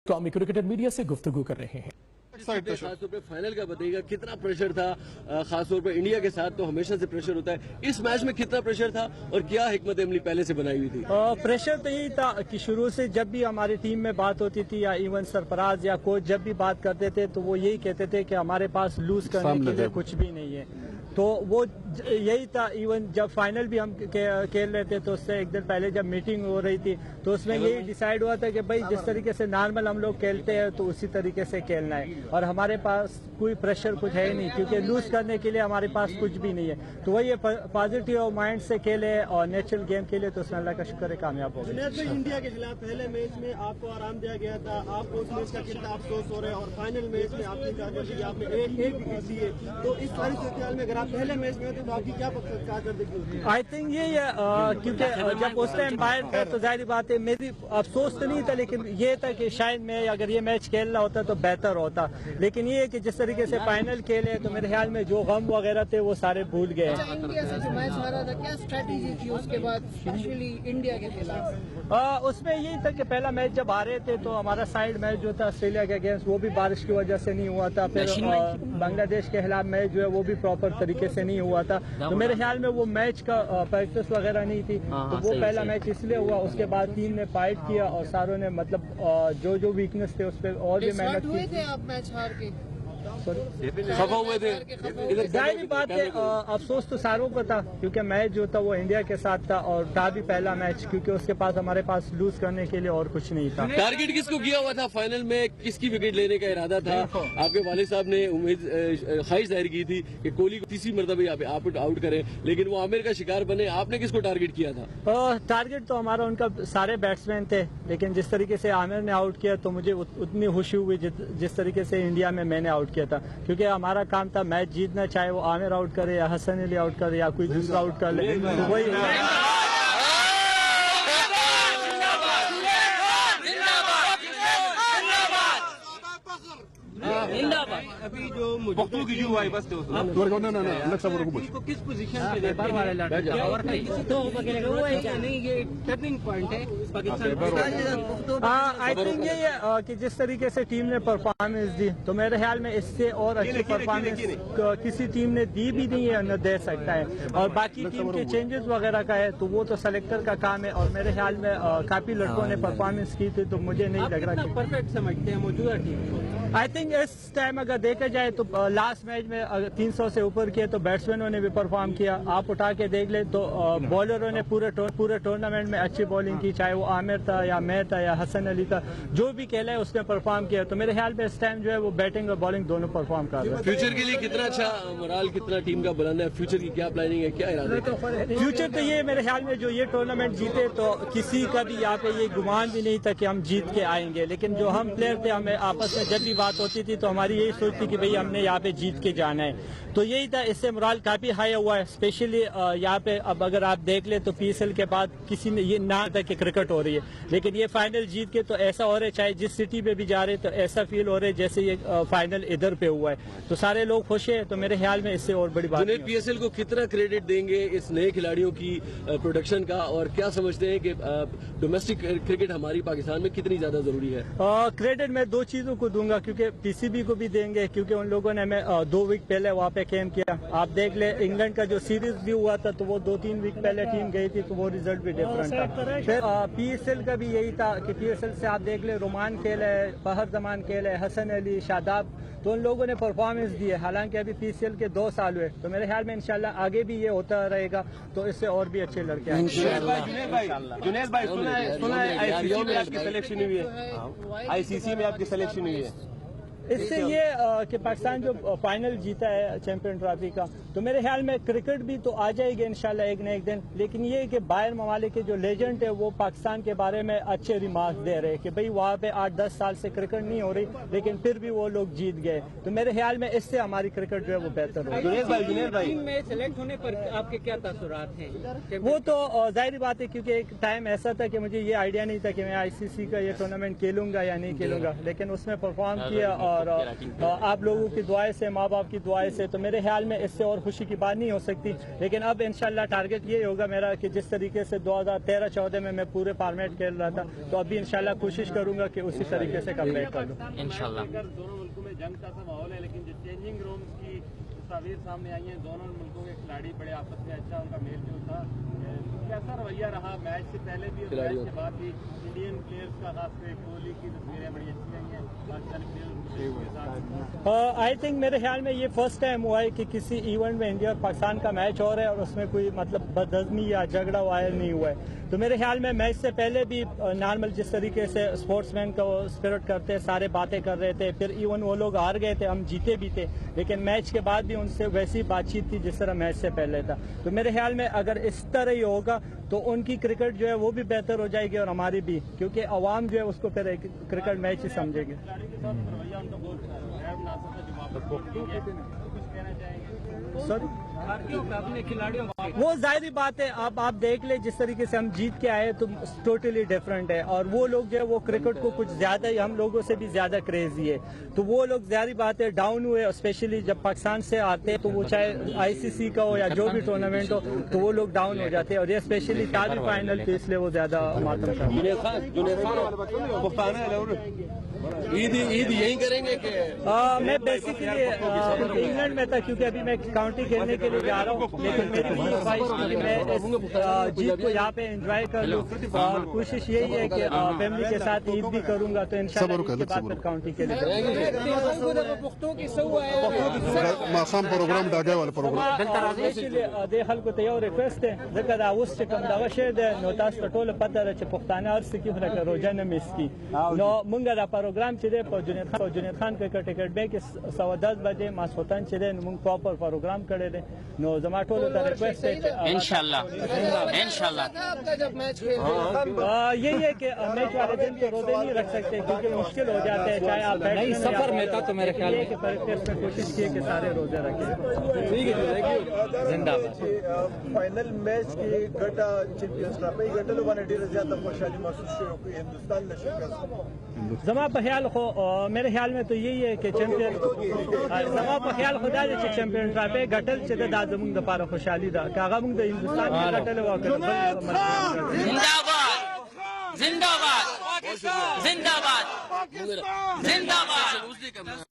قومی cricketer media سے گفتگو کر رہے ہیں۔ خاص طور پہ فائنل کا بتائیے گا کتنا پریشر تھا، خاص طور پہ انڈیا کے ساتھ تو ہمیشہ سے پریشر ہوتا ہے، اس میچ میں کتنا پریشر تھا اور کیا حکمت عملی پہلے سے بنائی ہوئی تھی؟ پریشر تو یہی تھا کہ شروع سے جب بھی ہماری ٹیم میں بات ہوتی تھی یا ایون سرفراز یا کوچ جب بھی بات کرتے تھے تو وہ یہی کہتے تھے کہ ہمارے پاس لوز کرنے کے لیے کچھ بھی نہیں ہے، تو وہ یہی تھا۔ ایون جب فائنل بھی ہم کھیل رہے تھے تو اس سے ایک دن پہلے جب میٹنگ ہو رہی تھی تو اس میں یہی ڈیسائیڈ ہوا تھا کہ بھائی جس طریقے سے نارمل ہم لوگ کھیلتے ہیں تو اسی طریقے سے کھیلنا ہے، اور ہمارے پاس کوئی پریشر کچھ ہے ہی نہیں کیونکہ لوز کرنے کے لیے ہمارے پاس کچھ بھی نہیں ہے، تو وہ یہ پازیٹیو مائنڈ سے کھیلے اور نیچرل گیم کھیلے تو اس میں اللہ کا شکر ہے کامیاب ہو گئے۔ انڈیا کے خلاف پہلے میچ میں آپ کو آرام دیا گیا تھا، آپ کو اس میچ کا کتنا افسوس ہو رہا ہے، اور فائنل میچ میں آپ کی کارکردگی آپ نے ایک وکٹ لی ہے، تو اس ساری صورتحال میں اگر آپ پہلے میچ میں ہوتے تو آپ کی کیا کارکردگی ہوتی ہے؟ آئی تھنک یہ کیونکہ جب اس ٹائم باہر تھا تو ظاہری بات ہے میری افسوس تو نہیں تھا، لیکن یہ تھا کہ شاید میں اگر یہ میچ کھیلنا ہوتا تو بہتر ہوتا، لیکن یہ ہے کہ جس طریقے سے فائنل کھیلے تو میرے خیال میں جو غم وغیرہ تھے وہ سارے بھول گئے۔ انڈیا سے جو میچ ہارا تھا کیا اسٹریٹجی تھی اس کے بعد اسپیشلی انڈیا کے خلاف؟ اس میں یہی تھا کہ پہلا میچ جب ہارے تھے تو ہمارا سائیڈ میچ جو تھا آسٹریلیا کے اگینسٹ وہ بھی بارش کی وجہ سے نہیں ہوا تھا، پھر بنگلہ دیش کے خلاف میچ جو ہے وہ بھی پراپر طریقے سے نہیں ہوا تھا، تو میرے خیال میں وہ میچ کا پریکٹس وغیرہ نہیں تھی، تو وہ پہلا میچ اس لیے ہوا۔ اس کے بعد ٹیم نے فائٹ کیا اور ساروں نے مطلب جو ویکنس تھے اس پہ اور بھی محنت کی۔ تھے آپ میچ ہار کے خفا ہوئے تھے؟ ظاہری بات ہے افسوس تو ساروں کو تھا کیونکہ میچ جو تھا وہ انڈیا کے ساتھ تھا اور تھا بھی پہلا میچ، کیونکہ اس کے پاس ہمارے پاس لوز کرنے کے لیے اور کچھ نہیں تھا۔ ٹارگیٹ کس کو کیا ہوا تھا فائنل میں، کس کی وکٹ لینے کا ارادہ تھا؟ آپ کے والد صاحب نے خواہش ظاہر کی تھی کہ کوہلی کو تیسری مرتبہ آپ آؤٹ کریں، لیکن وہ عامر کا شکار بنے، آپ نے کس کو ٹارگیٹ کیا تھا؟ ٹارگیٹ تو ہمارا ان کا سارے بیٹسمین تھے، لیکن جس طریقے سے عامر نے آؤٹ کیا تو مجھے اتنی خوشی ہوئی جس طریقے سے انڈیا میں نے آؤٹ کیا تھا، کیونکہ ہمارا کام تھا میچ جیتنا، چاہے وہ عامر آؤٹ کرے یا حسن علی آؤٹ کرے یا کوئی دوسرا آؤٹ کر لے، تو وہی ابھی جو کس پوزیشن پہ یہ ٹرننگ پوائنٹ ہے پاکستان؟ آئی تھنک یہ کہ جس طریقے سے ٹیم نے پرفارمنس دی تو میرے خیال میں اس سے اور اچھی پرفارمنس کسی ٹیم نے دی بھی نہیں ہے نہ دے سکتا ہے، اور باقی ٹیم کے چینجز وغیرہ کا ہے تو وہ تو سلیکٹر کا کام ہے، اور میرے خیال میں کافی لڑکوں نے پرفارمنس کی تھی، تو مجھے نہیں لگ رہا کہ پرفیکٹ سمجھتے ہیں موجودہ ٹیم کو۔ آئی تھنک اس ٹائم اگر دیکھا جائے تو لاسٹ میچ میں 300 سے اوپر کیا تو بیٹسمینوں نے بھی پرفارم کیا، آپ اٹھا کے دیکھ لیں تو بالروں نے پورے ٹورنامنٹ میں اچھی بالنگ کی، چاہے وہ عامر تھا یا میں تھا یا حسن علی تھا، جو بھی کھیلا ہے اس نے پرفارم کیا، تو میرے خیال میں اس ٹائم جو ہے وہ بیٹنگ اور بالنگ دونوں پرفارم کر رہے ہیں۔ فیوچر کے لیے کتنا اچھا مرال کتنا ٹیم کا بنانا ہے، فیوچر کی کیا پلاننگ ہے، کیا ارادہ ہے؟ فیوچر تو یہ میرے خیال میں جو یہ ٹورنامنٹ جیتے تو کسی کا بھی یہاں پہ یہ گمان بھی نہیں تھا کہ ہم جیت کے آئیں گے، لیکن جو ہم پلیئر تھے ہمیں آپس میں جب بھی بات ہوتی تھی تو ہماری یہی سوچ تھی کہ بھئی ہم نے یہاں پہ جیت کے جانا ہے، تو یہی تھا۔ اس سے مرال کافی ہائی ہوا ہے، اسپیشلی یہاں پہ اب اگر آپ دیکھ لیں تو پی ایس ایل کے بعد کسی نے یہ نہ تھا کہ کرکٹ ہو رہی ہے، لیکن یہ فائنل جیت کے تو ایسا ہو رہا ہے، چاہے جس سٹی پہ بھی جا رہے تو ایسا فیل ہو رہا ہے جیسے یہ فائنل ادھر پہ ہوا ہے، تو سارے لوگ خوش ہیں، تو میرے خیال میں اس سے اور بڑی بات جنید پی ایس ایل کو کتنا کریڈٹ دیں گے اس نئے کھلاڑیوں کی پروڈکشن کا، اور کیا سمجھتے ہیں کہ ڈومیسٹک کرکٹ ہماری پاکستان میں کتنی زیادہ ضروری ہے؟ کریڈٹ میں دو چیزوں کو دوں گا، کیونکہ پی سی بی کو بھی دیں گے کیونکہ ان لوگوں نے ہمیں 2 ویک پہلے وہاں پہ کیمپ کیا۔ آپ دیکھ لیں انگلینڈ کا جو سیریز بھی ہوا تھا تو وہ 2-3 ویک پہلے ٹیم گئی تھی تو وہ ریزلٹ بھی ڈفرنٹ تھا۔ پھر پی ایس ایل کا بھی یہی تھا کہ پی ایس ایل سے آپ دیکھ لیں رومان کھیل ہے، فہر زمان کھیل ہے، حسن علی، شاداب، تو ان لوگوں نے پرفارمنس دی ہے، حالانکہ ابھی پی سی ایل کے 2 سال ہوئے، تو میرے خیال میں انشاءاللہ آگے بھی یہ ہوتا رہے گا تو اس سے اور بھی اچھے لڑکے آئیں گے۔ جنید بھائی سنا ہے آئی سی سی میں آپ کی سلیکشن ہوئی ہے، آئی سی سی میں آپ کی سلیکشن ہوئی ہے، اس سے یہ کہ پاکستان جو فائنل جیتا ہے چیمپئن ٹرافی کا تو میرے خیال میں کرکٹ بھی تو آ جائے گی انشاءاللہ ایک نہ ایک دن، لیکن یہ کہ باہر ممالک کے جو لیجنڈ ہے وہ پاکستان کے بارے میں اچھے ریمارک دے رہے کہ بھئی وہاں پہ 8-10 سال سے کرکٹ نہیں ہو رہی لیکن پھر بھی وہ لوگ جیت گئے، تو میرے خیال میں اس سے ہماری کرکٹ جو ہے وہ بہتر ہوگی۔ جنید بھائی میں سلیکٹ ہونے پر آپ کے کیا تاثرات ہیں؟ وہ تو ظاہری بات ہے کیونکہ ایک ٹائم ایسا تھا کہ مجھے یہ آئیڈیا نہیں تھا کہ میں آئی سی سی کا یہ ٹورنامنٹ کھیلوں گا یا نہیں کھیلوں گا، لیکن اس میں پرفارم کیا اور آپ لوگوں کی دعائیں سے، ماں باپ کی دعائیں سے، تو میرے خیال میں اس سے اور خوشی کی بات نہیں ہو سکتی. لیکن اب انشاءاللہ ٹارگٹ یہ ہوگا میرا کہ جس طریقے سے 2013-14 میں پورے فارمیٹ کھیل رہا تھا, تو ابھی انشاءاللہ کوشش کروں گا کہ اسی طریقے سے کم بیک کر لوں انشاءاللہ. دونوں ملکوں میں جنگ کا سا ماحول ہے, لیکن جو چینجنگ رومز کی تصاویر سامنے آئی ہیں, دونوں ملکوں کے کھلاڑی بڑے آپس میں اچھا ان کا میل جول تھا. کیسا رویہ رہا میچ سے پہلے بھی اور میچ کے بعد بھی؟ انڈین پلیئرز کا خاص طور کوہلی کی تصویریں بڑی اچھی آئی ہیں پاکستانی پلیئرز کے ساتھ. آئی تھنک میرے خیال میں یہ فرسٹ ٹائم ہوا ہے کہ کسی ایونٹ میں انڈیا اور پاکستان کا میچ ہو رہا ہے اور اس میں کوئی مطلب بدہضمی یا جھگڑا وائر نہیں ہوا ہے. تو میرے خیال میں میچ سے پہلے بھی نارمل جس طریقے سے اسپورٹس مین کا اسپرٹ کرتے سارے باتیں کر رہے تھے, پھر ایون وہ لوگ ہار گئے تھے, ہم جیتے بھی تھے, لیکن میچ کے بعد بھی ان سے ویسی بات چیت تھی جس طرح میچ سے پہلے تھا. تو میرے خیال میں اگر اس طرح ہی ہوگا تو ان کی کرکٹ جو ہے وہ بھی بہتر ہو جائے گی اور ہماری بھی, کیونکہ عوام جو ہے اس کو پھر ایک کرکٹ میچ ہی سمجھے گی. وہ ظاہری بات ہے, اب آپ دیکھ لیں جس طریقے سے ہم جیت کے آئے تو ٹوٹلی ڈفرینٹ ہے, اور وہ لوگ جو ہے وہ کرکٹ کو کچھ زیادہ ہی ہم لوگوں سے بھی زیادہ کریزی ہے. تو وہ لوگ ظاہری بات ہے ڈاؤن ہوئے, اسپیشلی جب پاکستان سے آتے تو وہ چاہے ICC کا ہو یا جو بھی ٹورنامنٹ ہو تو وہ لوگ ڈاؤن ہو جاتے ہیں, اور یہ اسپیشلی تاج فائنل تو اس لیے وہ زیادہ ماتم عید یہی کریں گے کہ میں بیسیکلی انگلینڈ میں تھا, کیونکہ ابھی میں کاؤنٹی کھیلنے کے لیے جا رہا ہوں, لیکن میری بھی خواہش تھی کہ میں اس جیت کو یہاں پہ انجوائے کر لوں, اور کوشش یہی ہے کہ فیملی کے ساتھ عید بھی کروں گا, تو انشاءاللہ اس کے بعد پھر کاؤنٹی کے لیے ماښام پروګرام ډاګای والا پروګرام د خلکو ته یو ریکوست دی, ځکه دا اوس چې کوم دغه شی دی نو تاسو ته ټوله پته ده چې پښتانه هر څه کوي خو لکه روژه نه میس کي. نو مونږ دا پروګرام چې دی په جنید خان ټکټ بې کې 110 بجې ماسخوتن چې دی نو مونږ پراپر پروګرام کړی دی. نو زما ټولو ته ریکوست دی انشاءاللہ انشاءاللہ یہی ہے کہ میچ والے دن تو روزے نہیں رکھ سکتے کیونکہ مشکل ہو جاتے ہیں, چاہے آپ نہیں سفر میں تھا تو میرے خیال میں پریکٹس میں کوشش کی کہ سارے روزے رکھیں. زندہ باد. فائنل میچ کی ګټه چیمپئنز ټرافي ګټلو باندې ډیره زیاته خوشحالي محسوس شوې هندوستان له شکست. زما په خیال خو میرے خیال میں تو یہی ہے کہ چیمپئن زما په خیال خدا دې چې چیمپئن ټرافي ګټل چې دا زموږ لپاره خوشحالي ده, که هغه موږ د هندوستان کې ګټل وکړو. زندہ باد زندہ باد زندہ باد زندہ باد.